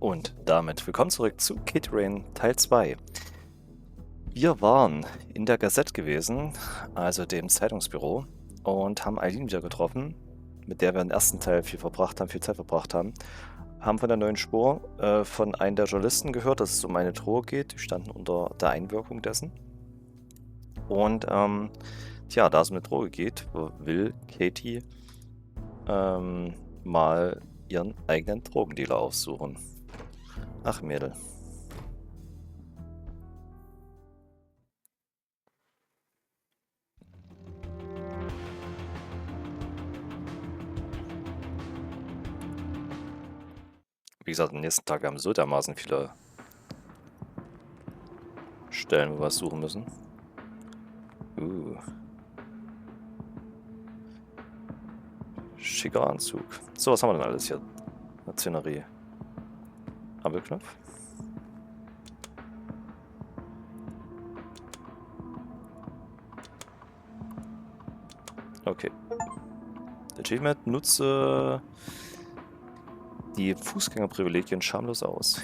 Und damit willkommen zurück zu Reporterin Teil 2. Wir waren in der Gazette gewesen, also dem Zeitungsbüro, und haben Eileen wieder getroffen, mit der wir im ersten Teil viel Zeit verbracht haben. Haben von der neuen Spur von einem der Journalisten gehört, dass es um eine Drohung geht. Die standen unter der Einwirkung dessen. Und da es um eine Droge geht, will Katie mal ihren eigenen Drogendealer aufsuchen. Ach, Mädel. Wie gesagt, am nächsten Tag haben wir so dermaßen viele Stellen, wo wir was suchen müssen. Schicker Anzug. So, was haben wir denn alles hier? Eine Szenerie. Ampelknopf. Okay. Achievement: Nutze die Fußgängerprivilegien schamlos aus.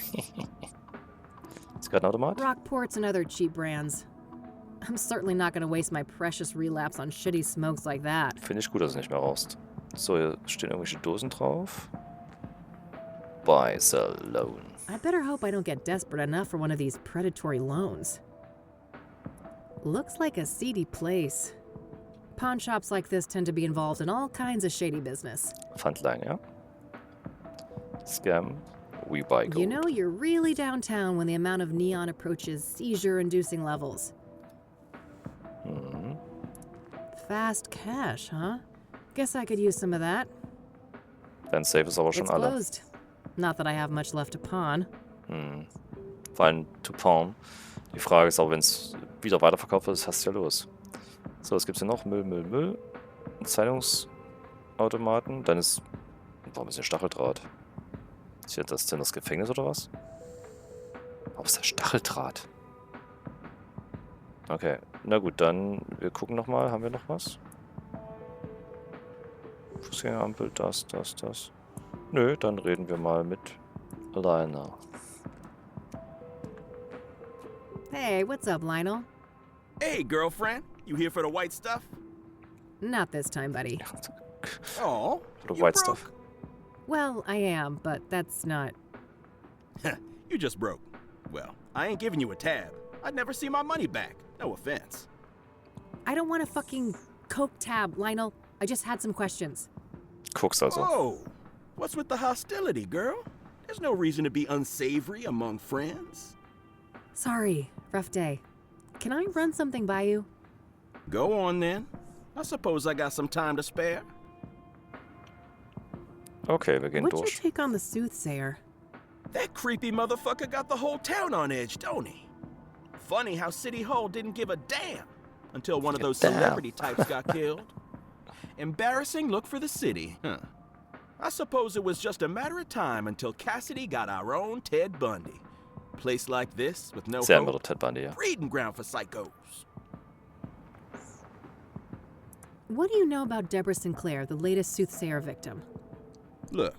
Ist gerade ein Automat? Rockports and other cheap brands. I'm certainly not gonna waste my precious relapse on shitty smokes like that. Finde ich gut, dass du nicht mehr rauchst. So, hier stehen irgendwelche Dosen drauf. Buy, sell, loan. I better hope I don't get desperate enough for one of these predatory loans. Looks like a seedy place. Pawn shops like this tend to be involved in all kinds of shady business. Pfandleihen, ja? Scam. We buy gold. You know, you're really downtown when the amount of neon approaches seizure-inducing levels. Fast cash, huh? Guess I could use some of that. Dein Safe ist aber schon It's alle. closed. Not that I have much left to pawn. Vor allem to pawn. Die Frage ist auch, wenn es wieder weiterverkauft wird, hast du ja los. So, was gibt's hier noch? Müll. Ein Zeitungsautomaten. Dann ist... Warum ist hier Stacheldraht? Ist hier das denn das Gefängnis oder was? Warum ist da Stacheldraht? Okay, na gut, dann wir gucken nochmal. Haben wir noch was? Fußgängerampel, das. Nö, dann reden wir mal mit Lionel. Hey, what's up, Lionel? Hey, girlfriend. You here for the white stuff? Not this time, buddy. Oh, The you white broke? stuff. Well, I am, but that's not... You just broke. Well, I ain't giving you a tab. I'd never see my money back. No offense. I don't want a fucking Coke tab, Lionel. I just had some questions. Guckst also. Oh, what's with the hostility, girl? There's no reason to be unsavory among friends. Sorry, rough day. Can I run something by you? Go on then. I suppose I got some time to spare. Okay, wir gehen What's your durch. take on the Soothsayer? That creepy motherfucker got the whole town on edge, don't he? Funny how City Hall didn't give a damn until one of those Damn. celebrity types got killed. Embarrassing look for the city, huh? I suppose it was just a matter of time until Cassidy got our own Ted Bundy. Place like this with no Sehr hope, mörder Ted Bundy, ja. breeding ground for psychos. What do you know about Deborah Sinclair, the latest Soothsayer victim? Look,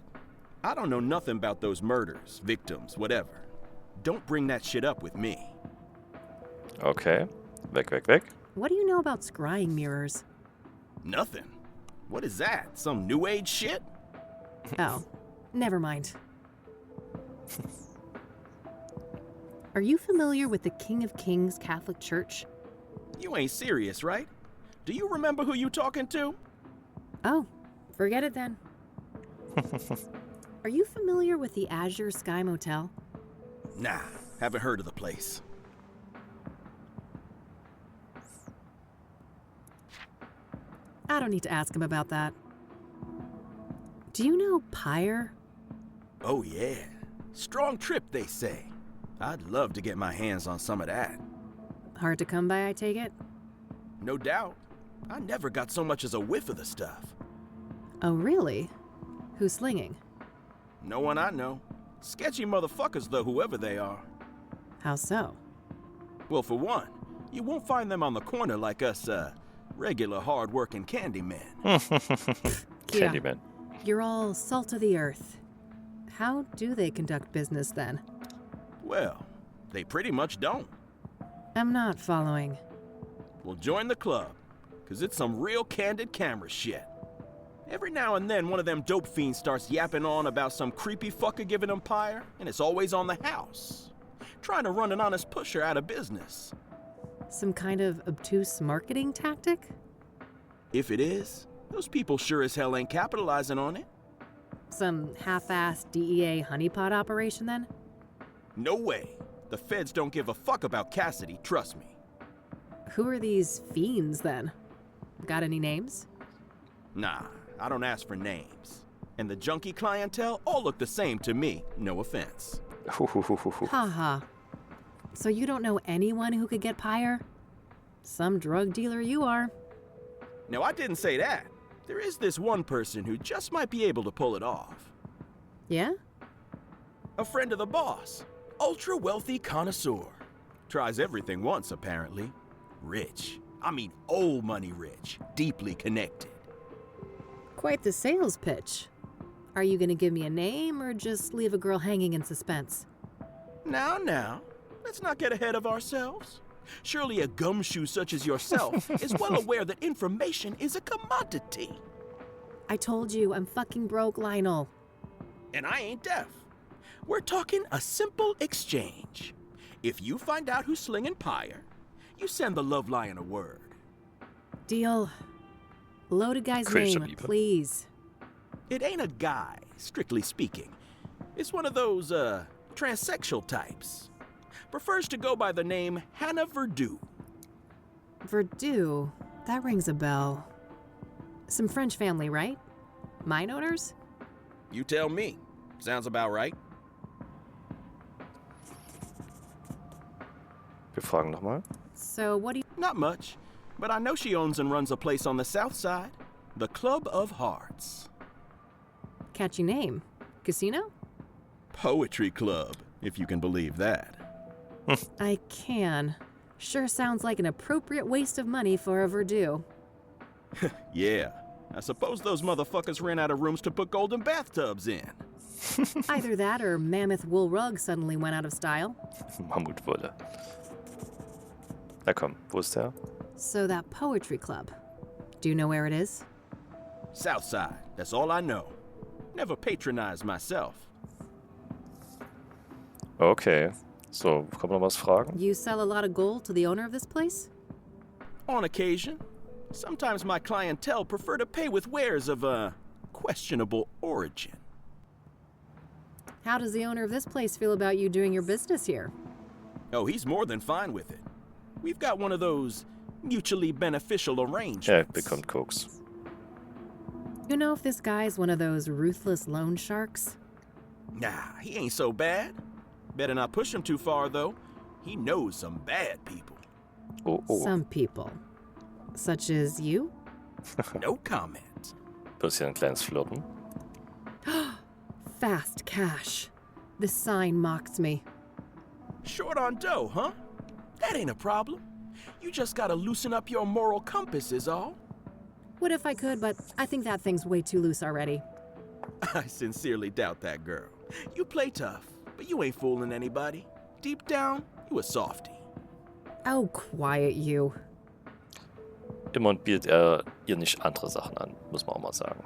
I don't know nothing about those murders, victims, whatever. Don't bring that shit up with me. Okay. Weg. What do you know about scrying mirrors? Nothing. What is that? Some new age shit? Oh, never mind. Are you familiar with the King of Kings Catholic Church? You ain't serious, right? Do you remember who you talking to? Oh, forget it then. Are you familiar with the Azure Sky Motel? Nah, haven't heard of the place. I don't need to ask him about that. Do you know Pyre? Oh yeah. Strong trip, they say. I'd love to get my hands on some of that. Hard to come by, I take it? No doubt. I never got so much as a whiff of the stuff. Oh, really? Who's slinging? No one I know. Sketchy motherfuckers, though, whoever they are. How so? Well, for one, you won't find them on the corner like us, regular hard-working candy men. Candyman. You're all salt of the earth. How do they conduct business then? Well, they pretty much don't. I'm not following. Well, join the club, because it's some real candid camera shit. Every now and then, one of them dope fiends starts yapping on about some creepy fucker giving them pyre, and it's always on the house. Trying to run an honest pusher out of business. Some kind of obtuse marketing tactic? If it is, those people sure as hell ain't capitalizing on it. Some half-assed DEA honeypot operation then? No way. The feds don't give a fuck about Cassidy, trust me. Who are these fiends then? Got any names? Nah, I don't ask for names. And the junkie clientele all look the same to me, no offense. Haha. So you don't know anyone who could get pyre? Some drug dealer you are. Now, I didn't say that. There is this one person who just might be able to pull it off. Yeah? A friend of the boss. Ultra-wealthy connoisseur. Tries everything once, apparently. Rich. I mean old money rich. Deeply connected. Quite the sales pitch. Are you gonna give me a name or just leave a girl hanging in suspense? Now. Let's not get ahead of ourselves. Surely a gumshoe such as yourself is well aware that information is a commodity. I told you, I'm fucking broke, Lionel. And I ain't deaf. We're talking a simple exchange. If you find out who's slinging pyre, you send the love lion a word. Deal. Loaded guy's Christian name, people. please. It ain't a guy, strictly speaking. It's one of those, transsexual types. Prefers to go by the name Hannah Verdue. Verdue? That rings a bell. Some French family, right? Mine owners? You tell me. Sounds about right. Wir fragen nochmal. So what do you... Not much, but I know she owns and runs a place on the south side. The Club of Hearts. Catchy name. Casino? Poetry club, if you can believe that. I can. Sure sounds like an appropriate waste of money for a Verdue. Yeah, I suppose those motherfuckers ran out of rooms to put golden bathtubs in. Either that or mammoth wool rug suddenly went out of style. Mammutwolle. Na komm, wo ist der? So that poetry club. Do you know where it is? South side, that's all I know. Never patronized myself. Okay. So, kann man noch was fragen? You sell a lot of gold to the owner of this place? On occasion. Sometimes my clientele prefer to pay with wares of, questionable origin. How does the owner of this place feel about you doing your business here? Oh, he's more than fine with it. We've got one of those mutually beneficial arrangements. Er bekommt Koks. You know if this guy's one of those ruthless loan sharks? Nah, he ain't so bad. Better not push him too far, though. He knows some bad people. Oh, oh. Some people. Such as you? No comment. Bisschen ein kleines Flirten. Fast cash. This sign mocks me. Short on dough, huh? That ain't a problem. You just gotta loosen up your moral compass is all. Would if I could, but I think that thing's way too loose already. I sincerely doubt that, girl. You play tough, but you ain't fooling anybody. Deep down, you a softie. Oh, quiet you. Immer und bietet er ihr nicht andere Sachen an, muss man auch mal sagen.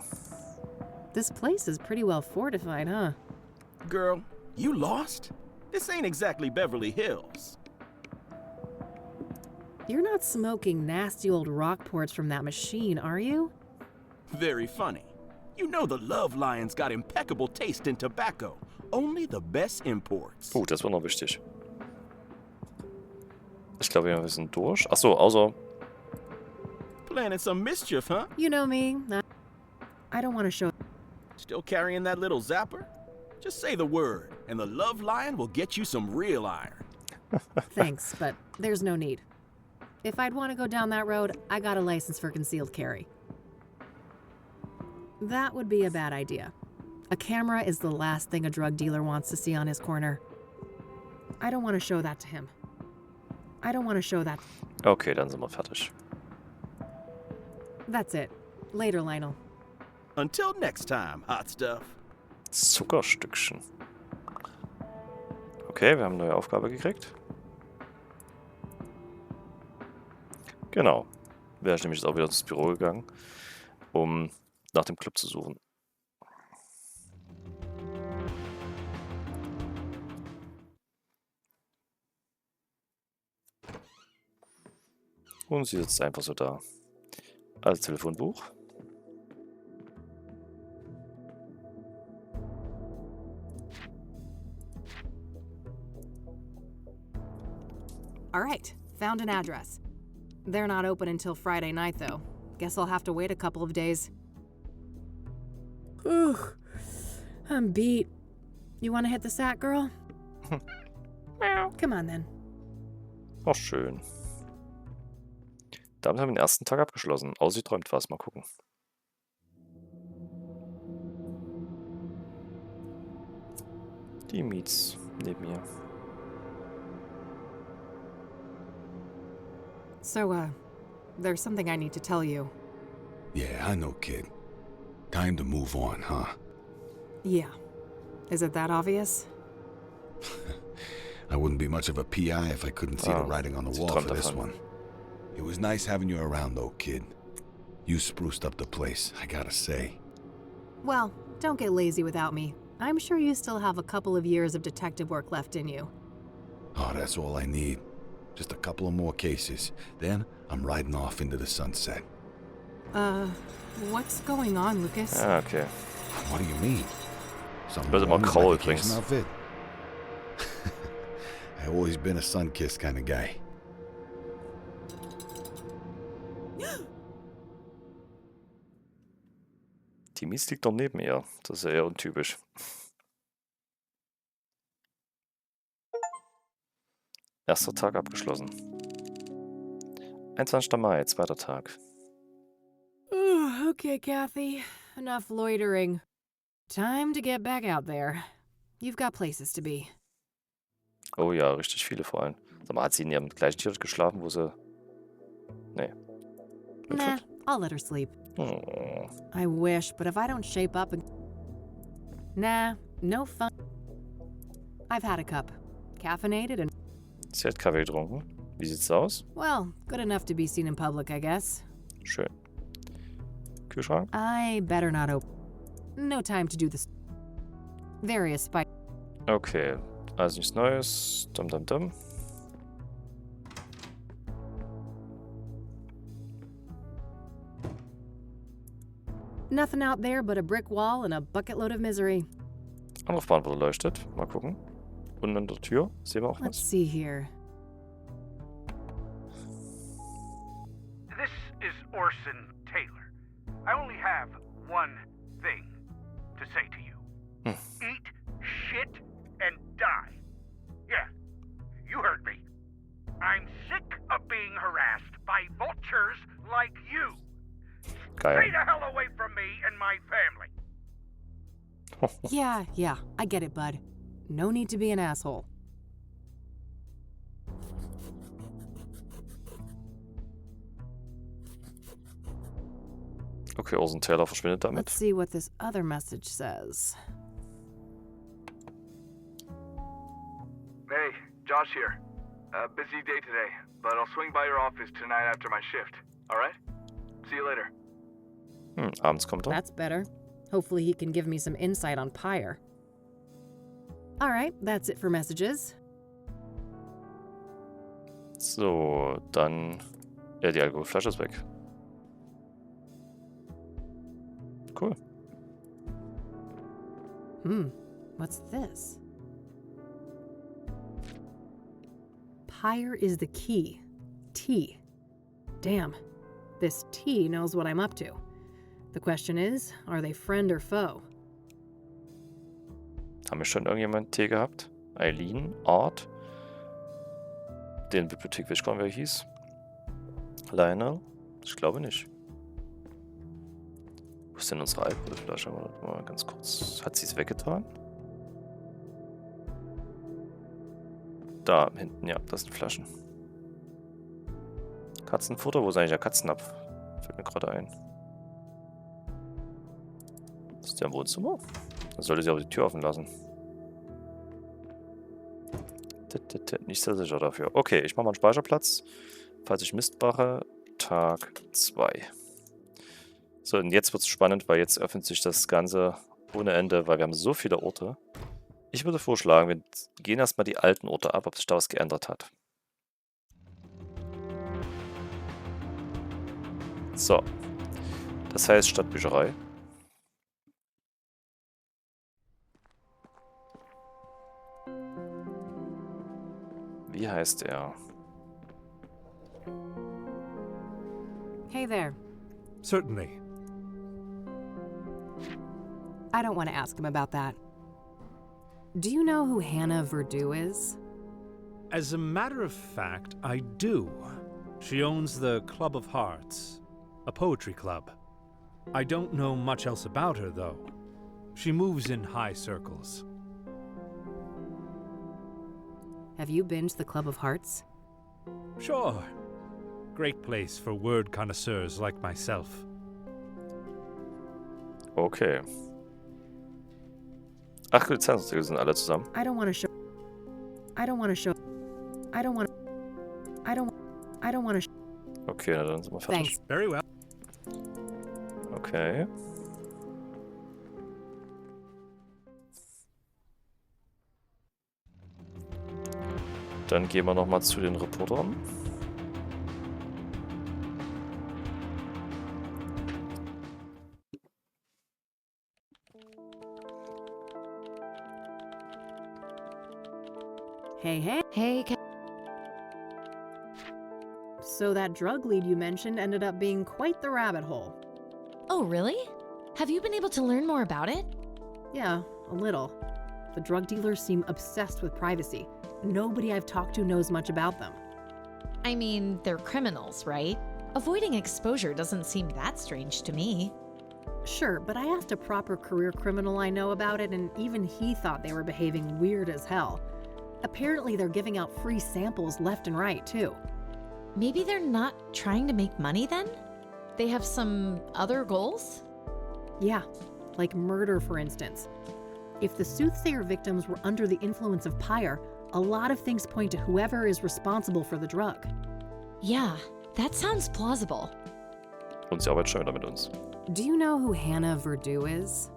This place is pretty well fortified, huh? Girl, you lost? This ain't exactly Beverly Hills. You're not smoking nasty old Rockports from that machine, are you? Very funny. You know the Love Lion's got impeccable taste in tobacco. Only the best imports. Das war noch wichtig. Ich glaube, wir sind durch. Achso, außer... Planning some mischief, huh? You know me. I don't want to show... Still carrying that little zapper? Just say the word, and the Love Lion will get you some real iron. Thanks, but there's no need. If I'd want to go down that road, I got a license for concealed carry. That would be a bad idea. A camera is the last thing a drug dealer wants to see on his corner. I don't want to show that to him. I don't want to show that... Okay, dann sind wir fertig. That's it. Later, Lionel. Until next time, hot stuff. Zuckerstückchen. Okay, wir haben eine neue Aufgabe gekriegt. Genau. Wäre ich nämlich jetzt auch wieder ins Büro gegangen, um nach dem Club zu suchen. Und sie sitzt einfach so da. Also Telefonbuch. All right, found an address. They're not open until Friday night, though. Guess I'll have to wait a couple of days. Ugh, I'm beat. You want to hit the sack, girl? Come on, then. Ach, schön. Damit haben wir den ersten Tag abgeschlossen. Außer sie träumt was. Mal gucken. Die Miets neben mir. So, there's something I need to tell you. Yeah, I know, kid. Time to move on, huh? Yeah. Is it that obvious? I wouldn't be much of a PI if I couldn't see the writing on the wall for this one. It was nice having you around, though, kid. You spruced up the place, I gotta say. Well, don't get lazy without me. I'm sure you still have a couple of years of detective work left in you. Oh, that's all I need. Just a couple of more cases. Then I'm riding off into the sunset. What's going on, Lucas? Ah, okay. What do you mean? Something Wird immer wrong with grau my vacation übrigens. outfit? I've always been a sun-kissed kind of guy. Die Mies liegt doch neben ihr. Das ist ja eher untypisch. Erster Tag abgeschlossen. 21. Mai, zweiter Tag. Okay, Kathy. Enough loitering. Time to get back out there. You've got places to be. Oh ja, richtig viele vor allem. Sag mal, hat sie in ihrem gleichen T-Shirt geschlafen, wo sie... Nee. Nah, I'll let her sleep. Oh. I wish, but if I don't shape up and... Nah, no fun. I've had a cup. Caffeinated and... Sie hat Kaffee getrunken. Wie sieht's aus? Well, good enough to be seen in public, I guess. Schön. Kühlschrank? I better not open. No time to do this. Various spice. Okay. Also nichts Neues. Dum dum dum. Nothing out there but a brick wall and a bucket load of misery. Anrufbeantworter leuchtet. Mal gucken. Unten an der Tür. Sehen wir auch Let's was? see here. This is Orson Taylor. I only have one thing to say to you. Eat shit and die. Yeah, you heard me. I'm sick of being harassed by vultures like you. Geil. Stay the hell away from me and my family. Yeah, I get it, bud. No need to be an asshole. Okay, Orson Taylor verschwindet damit. Let's see what this other message says. Hey, Josh here. Busy day today, but I'll swing by your office tonight after my shift. All right? See you later. Abends kommt er. That's better. Hopefully he can give me some insight on Pyre. All right, that's it for messages. So, dann... Ja, die Alkoholflasche ist weg. Cool. What's this? Pyre is the key. T. Damn. This T knows what I'm up to. The question is, are they friend or foe? Haben wir schon irgendjemand T gehabt? Eileen, Art. Den Bibliothek Wischkorn, wer hieß? Lionel? Ich glaube nicht. Wo ist denn unsere Alkoholflasche? Warte mal ganz kurz. Hat sie es weggetan? Da hinten, ja, das sind Flaschen. Katzenfutter? Wo ist eigentlich der Katzennapf? Fällt mir gerade ein. Ist der im Wohnzimmer? Dann sollte sie aber die Tür offen lassen. Nicht sehr sicher dafür. Okay, ich mache mal einen Speicherplatz. Falls ich Mist mache, Tag 2. So, und jetzt wird es spannend, weil jetzt öffnet sich das Ganze ohne Ende, weil wir haben so viele Orte. Ich würde vorschlagen, wir gehen erstmal die alten Orte ab, ob sich da was geändert hat. So. Das heißt Stadtbücherei. Wie heißt er? Hey there. Certainly. I don't want to ask him about that. Do you know who Hannah Verdew is? As a matter of fact, I do. She owns the Club of Hearts, a poetry club. I don't know much else about her, though. She moves in high circles. Have you been to the Club of Hearts? Sure. Great place for word connoisseurs like myself. Okay. Ach, die Zeitungsartikel sind alle zusammen. I don't want to show. I don't want to show. I don't want. I don't want to. Okay, na dann sind wir fertig. Thanks. Very well. Okay. Dann gehen wir nochmal zu den Reportern. Hey, hey. Hey, So that drug lead you mentioned ended up being quite the rabbit hole. oh really? Have you been able to learn more about it? Yeah, a little. The drug dealers seem obsessed with privacy. Nobody I've talked to knows much about them. I mean, they're criminals, right? Avoiding exposure doesn't seem that strange to me. Sure, but I asked a proper career criminal I know about it, and even he thought they were behaving weird as hell. Apparently, they're giving out free samples left and right, too. Maybe they're not trying to make money then? They have some other goals? Yeah, like murder, for instance. If the Soothsayer victims were under the influence of Pyre, a lot of things point to whoever is responsible for the drug. Yeah, that sounds plausible. Und sie arbeitet schon wieder mit uns. Do you know who Hannah Verdew is?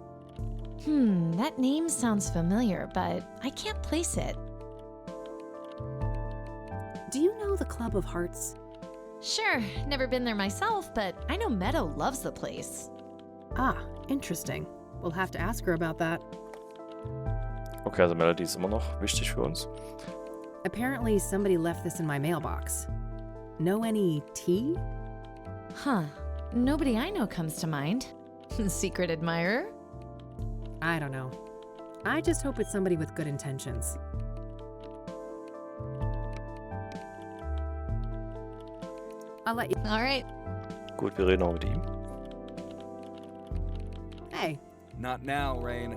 That name sounds familiar, but I can't place it. Do you know the Club of Hearts? Sure, never been there myself, but I know Meadow loves the place. Ah, interesting. We'll have to ask her about that. Okay, also Melody ist immer noch wichtig für uns. Apparently, somebody left this in my mailbox. Know any tea? Huh. Nobody I know comes to mind. Secret admirer? I don't know. I just hope it's somebody with good intentions. I'll let you. All right. Gut, wir reden auch mit ihm. Hey, Not now, Rain.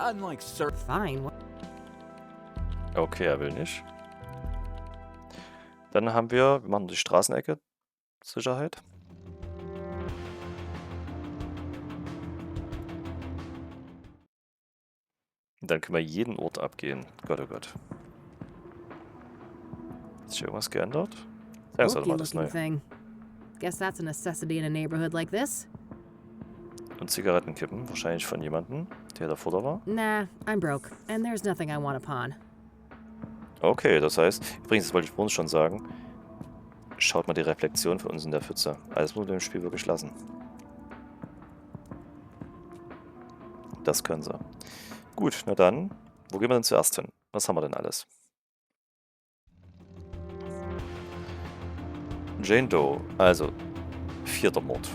Unlike Sir. fine. Okay, er will nicht. Dann haben wir machen die Straßenecke. Sicherheit. Und dann können wir jeden Ort abgehen. Gott, oh Gott. Hat sich irgendwas geändert? Sagen Sie doch mal das Looking Neue. thing. Guess that's a necessity in a neighborhood like this. Und Zigarettenkippen. Wahrscheinlich von jemandem, der davor da war. Nah, I'm broke, and there's nothing I want to pawn. Okay, das heißt, übrigens, das wollte ich uns schon sagen. Schaut mal die Reflexion für uns in der Pfütze. Alles muss mit dem Spiel wirklich lassen. Das können sie. Gut, na dann, wo gehen wir denn zuerst hin? Was haben wir denn alles? Jane Doe, also 4. Mord.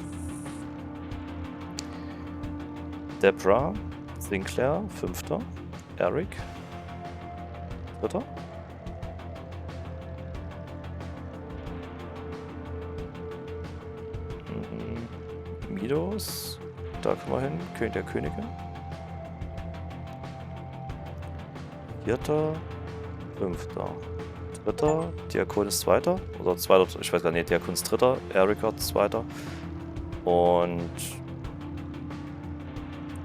Deborah Sinclair, 5. Eric, 3. Midos, da kommen wir hin, König der Könige. 4., 5., 3., Diakon ist 2. oder 2., ich weiß gar nicht, Diakon ist 3., Erika 2. und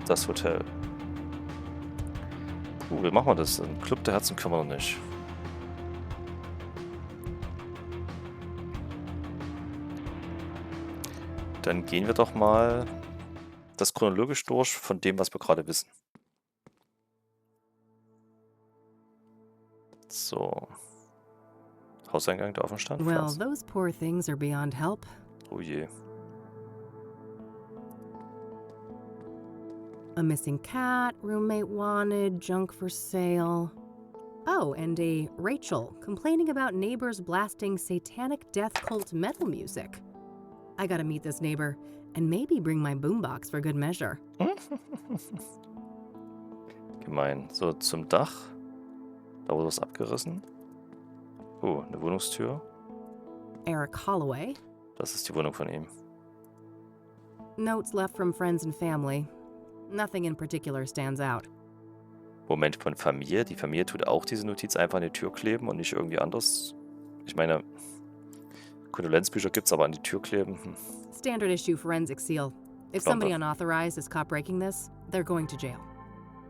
das Hotel. Wie machen wir das? Ein Club der Herzen können wir noch nicht. Dann gehen wir doch mal das chronologisch durch von dem, was wir gerade wissen. So. Hauseingang, der offen stand. Well, Pflanzen. those poor things are beyond help. Oh je. A missing cat, roommate wanted, junk for sale. Oh, and a Rachel complaining about neighbors blasting satanic death cult metal music. I gotta meet this neighbor and maybe bring my boombox for good measure. Gemein. So, zum Dach. Da wurde was abgerissen. Oh, eine Wohnungstür. Eric Holloway. Das ist die Wohnung von ihm. Notes left from friends and family. Nothing in particular stands out. Moment, von Familie. Die Familie tut auch diese Notiz einfach an die Tür kleben und nicht irgendwie anders. Ich meine, Kondolenzbücher gibt's, aber an die Tür kleben. Standard issue forensic seal. If somebody unauthorized is caught breaking this, they're going to jail.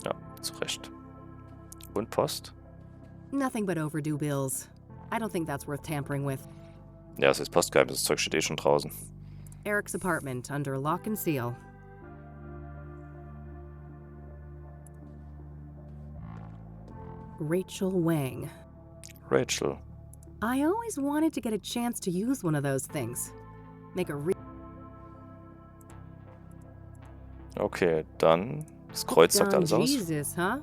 Ja, zu Recht. Und Post? Nothing but overdue bills. I don't think that's worth tampering with. Ja, es ist Postgeheimnis. Das Zeug steht eh schon draußen. Eric's apartment under lock and seal. Rachel Wang. Rachel. I always wanted to get a chance to use one of those things. Make a Okay, dann das Kreuz sagt alles aus. Jesus, huh?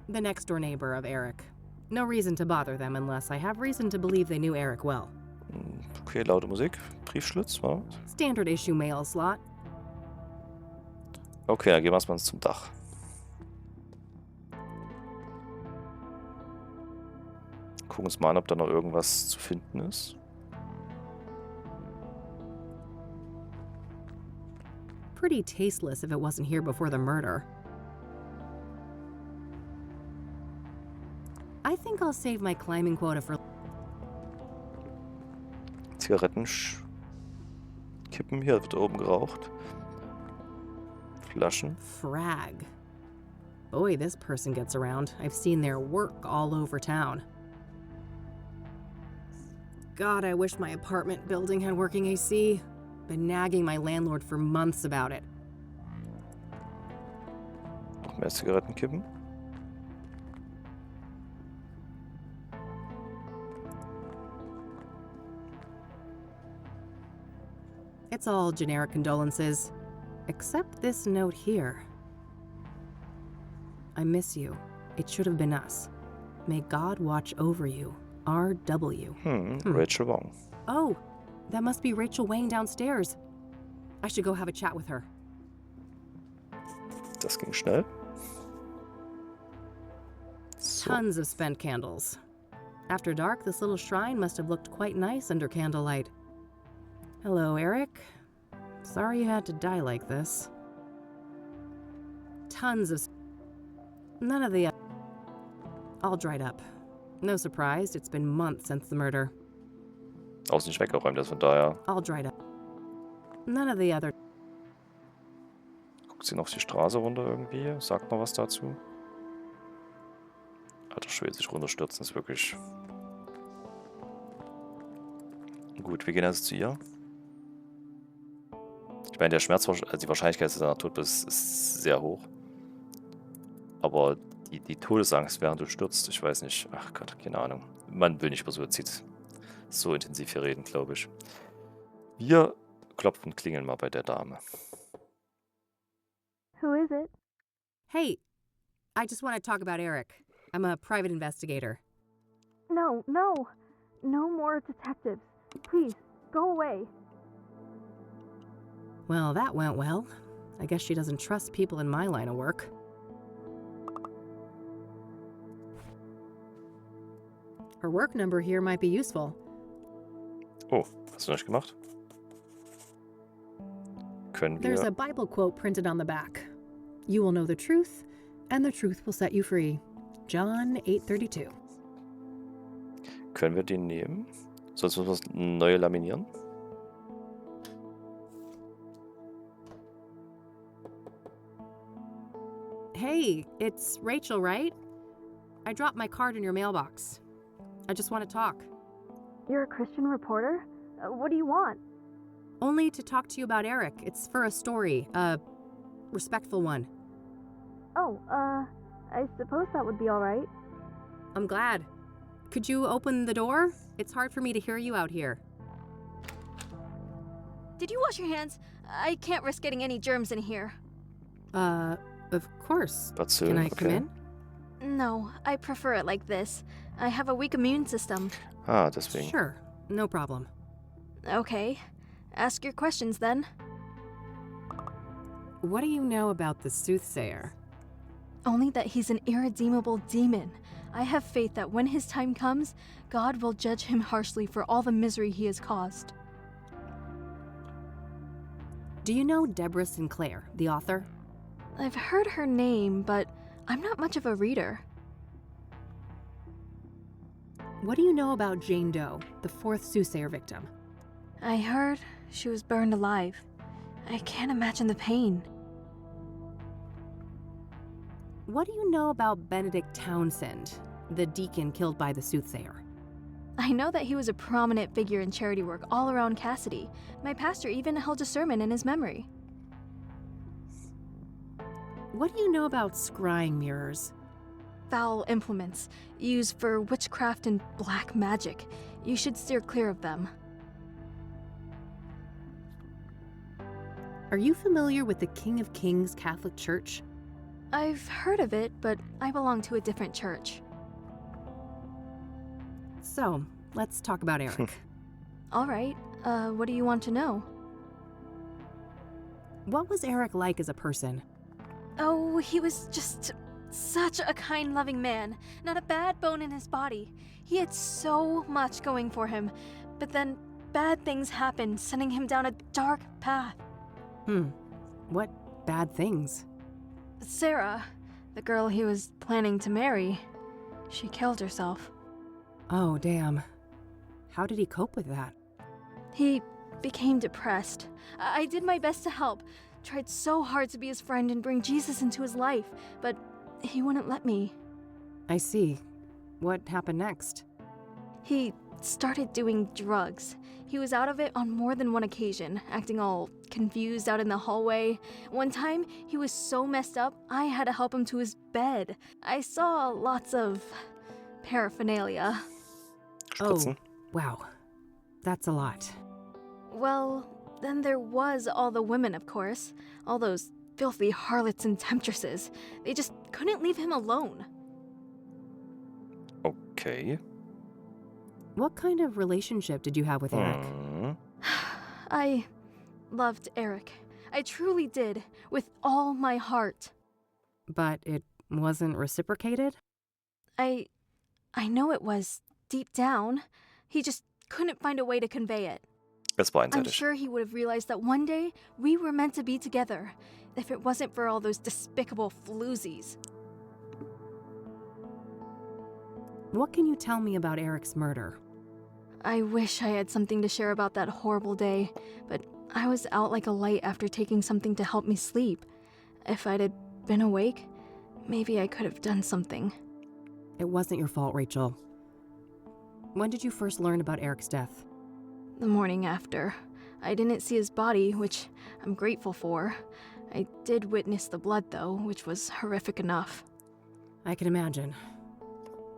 The next door neighbor of Eric. No reason to bother them unless I have reason to believe they knew Eric well. Okay, laute Musik. Briefschlitz, war? Standard issue mail slot. Okay, dann gehen wir erstmal zum Dach. Gucken uns mal an, ob da noch irgendwas zu finden ist. Pretty tasteless if it wasn't here before the murder. I think I'll save my climbing quota for... Zigaretten. Kippen. Hier wird oben geraucht. Flaschen. Frag. Boy, this person gets around. I've seen their work all over town. God, I wish my apartment building had working AC. Been nagging my landlord for months about it. Noch mehr Zigarettenkippen. It's all generic condolences. Except this note here. I miss you. It should have been us. May God watch over you. R.W. Rachel Wang. Oh, that must be Rachel Wang downstairs. I should go have a chat with her. Das ging schnell. So. Tons of spent candles. After dark, this little shrine must have looked quite nice under candlelight. Hello, Eric. Sorry you had to die like this. Tons of... None of the... All dried up. No surprise, it's been months since the murder. Außen nicht weggeräumt ist, von daher. All dried up. None of the other... Guckt sie noch die Straße runter irgendwie? Sagt mal was dazu? Alter Schwede, sich runterstürzen ist wirklich... Gut, wir gehen also zu ihr. Ich meine, der Schmerz, also die Wahrscheinlichkeit, dass er tot bist, ist sehr hoch. Aber die Todesangst, während du stürzt, ich weiß nicht. Ach Gott, keine Ahnung. Man will nicht über Suizid so intensiv hier reden, glaube ich. Wir klopfen und klingeln mal bei der Dame. Who is it? Hey, I just want to talk about Eric. I'm a private investigator. No. No more detectives. Please, go away. Well, that went well. I guess she doesn't trust people in my line of work. Her work number here might be useful. Oh, hast du nicht gemacht? Können wir... There's a Bible quote printed on the back. You will know the truth, and the truth will set you free. John 8:32. Können wir den nehmen? Sonst müssen wir das neue laminieren. Hey, it's Rachel, right? I dropped my card in your mailbox. I just want to talk. You're a Christian reporter? What do you want? Only to talk to you about Eric. It's for a story, a respectful one. Oh, I suppose that would be all right. I'm glad. Could you open the door? It's hard for me to hear you out here. Did you wash your hands? I can't risk getting any germs in here. Of course. But soon, Can I okay. come in? No, I prefer it like this. I have a weak immune system. Ah, deswegen. Sure, no problem. Okay. Ask your questions then. What do you know about the Soothsayer? Only that he's an irredeemable demon. I have faith that when his time comes, God will judge him harshly for all the misery he has caused. Do you know Deborah Sinclair, the author? I've heard her name, but I'm not much of a reader. What do you know about Jane Doe, the fourth Soothsayer victim? I heard she was burned alive. I can't imagine the pain. What do you know about Benedict Townsend, the deacon killed by the Soothsayer? I know that he was a prominent figure in charity work all around Cassidy. My pastor even held a sermon in his memory. What do you know about scrying mirrors? Foul implements, used for witchcraft and black magic. You should steer clear of them. Are you familiar with the King of Kings Catholic Church? I've heard of it, but I belong to a different church. So, let's talk about Eric. All right, what do you want to know? What was Eric like as a person? Oh, he was just such a kind, loving man. Not a bad bone in his body. He had so much going for him, but then bad things happened, sending him down a dark path. What bad things? Sarah, the girl he was planning to marry, she killed herself. Oh, damn. How did he cope with that? He became depressed. I did my best to help. Tried so hard to be his friend and bring Jesus into his life, but he wouldn't let me. I see. What happened next? He started doing drugs. He was out of it on more than one occasion, acting all confused out in the hallway. One time, he was so messed up, I had to help him to his bed. I saw lots of paraphernalia. Oh, wow. That's a lot. Well, then there was all the women, of course. All those filthy harlots and temptresses. They just couldn't leave him alone. Okay. What kind of relationship did you have with Eric? I loved Eric. I truly did, with all my heart. But it wasn't reciprocated? I know it was, deep down. He just couldn't find a way to convey it. Es war I'm einseitig. sure he would have realized that one day we were meant to be together, if it wasn't for all those despicable floozies. What can you tell me about Eric's murder? I wish I had something to share about that horrible day, but I was out like a light after taking something to help me sleep. If I'd have been awake, maybe I could have done something. It wasn't your fault, Rachel. When did you first learn about Eric's death? The morning after. I didn't see his body, which I'm grateful for. I did witness the blood, though, which was horrific enough. I can imagine.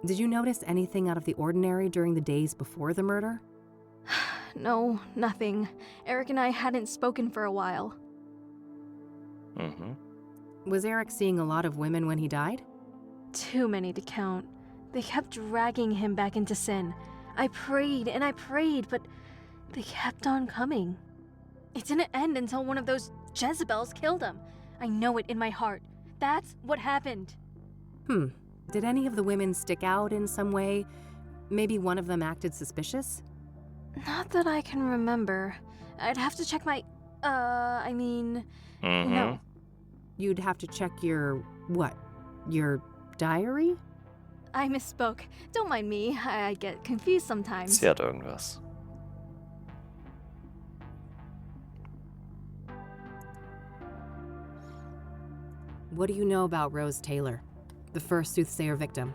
Did you notice anything out of the ordinary during the days before the murder? No, nothing. Eric and I hadn't spoken for a while. Was Eric seeing a lot of women when he died? Too many to count. They kept dragging him back into sin. I prayed and I prayed, but they kept on coming. It didn't end until one of those Jezebels killed him. I know it in my heart. That's what happened. Did any of the women stick out in some way? Maybe one of them acted suspicious? Not that I can remember. I'd have to check my, no. You'd have to check your, what? Your diary? I misspoke. Don't mind me. I get confused sometimes. Sie hat irgendwas. What do you know about Rose Taylor, the first Soothsayer victim?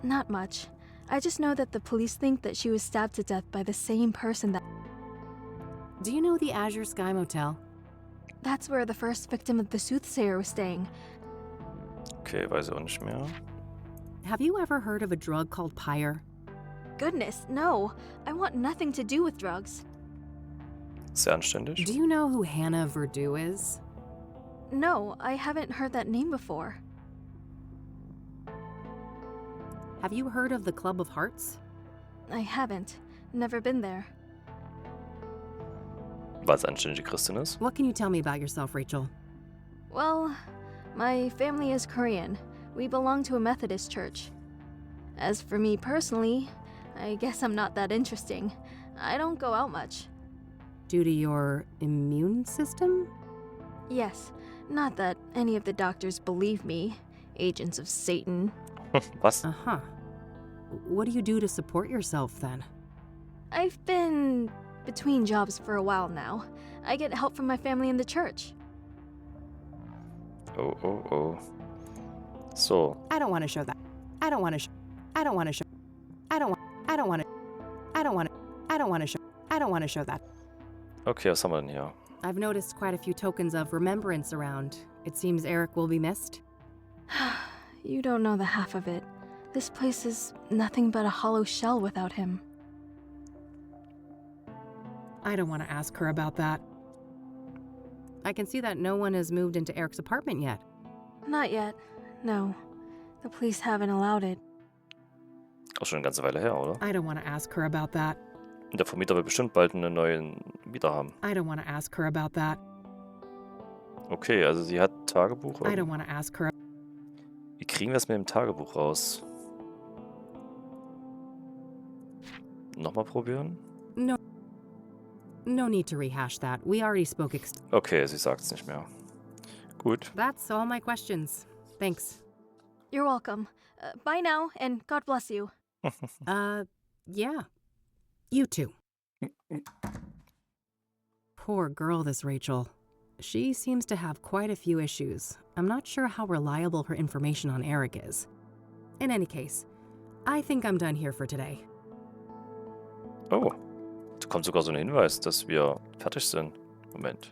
Not much. I just know that the police think that she was stabbed to death by the same person that... Do you know the Azure Sky Motel? That's where the first victim of the Soothsayer was staying. Okay, weiß ich auch nicht mehr. Have you ever heard of a drug called pyre? Goodness, no. I want nothing to do with drugs. Sehr anständig. Do you know who Hannah Verdew is? No, I haven't heard that name before. Have you heard of the Club of Hearts? I haven't. Never been there. Weil sie anständige Christin ist. What can you tell me about yourself, Rachel? Well, my family is Korean. We belong to a Methodist church. As for me personally, I guess I'm not that interesting. I don't go out much. Due to your immune system? Yes, not that any of the doctors believe me. Agents of Satan. Was? Uh-huh. What do you do to support yourself, then? I've been between jobs for a while now. I get help from my family in the church. Oh. So. I don't want to show that. I don't want to show that. Okay, was haben wir denn hier? I've noticed quite a few tokens of remembrance around. It seems Eric will be missed. You don't know the half of it. This place is nothing but a hollow shell without him. I don't want to ask her about that. I can see that no one has moved into Eric's apartment yet. Not yet. No. The police haven't allowed it. Auch schon eine ganze Weile her, oder? I don't want to ask her about that. Und der Vermieter will bestimmt bald einen neuen Mieter haben. I don't want to ask her about that. Okay, also sie hat Tagebuch. I don't want to ask her. Wie kriegen wir es mit dem Tagebuch raus? Nochmal probieren? No need to rehash that. We already spoke Okay, sie sagt es nicht mehr. Gut. That's all my questions. Thanks. You're welcome. Bye now, and God bless you. Yeah. You too. Poor girl, this Rachel. She seems to have quite a few issues. I'm not sure how reliable her information on Eric is. In any case, I think I'm done here for today. Oh, da kommt sogar so ein Hinweis, dass wir fertig sind. Moment.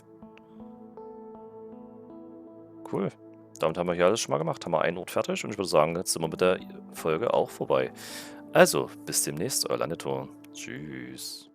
Cool. Damit haben wir hier alles schon mal gemacht. Haben wir einen Ort fertig und ich würde sagen, jetzt sind wir mit der Folge auch vorbei. Also, bis demnächst, euer Elandirthor. Tschüss.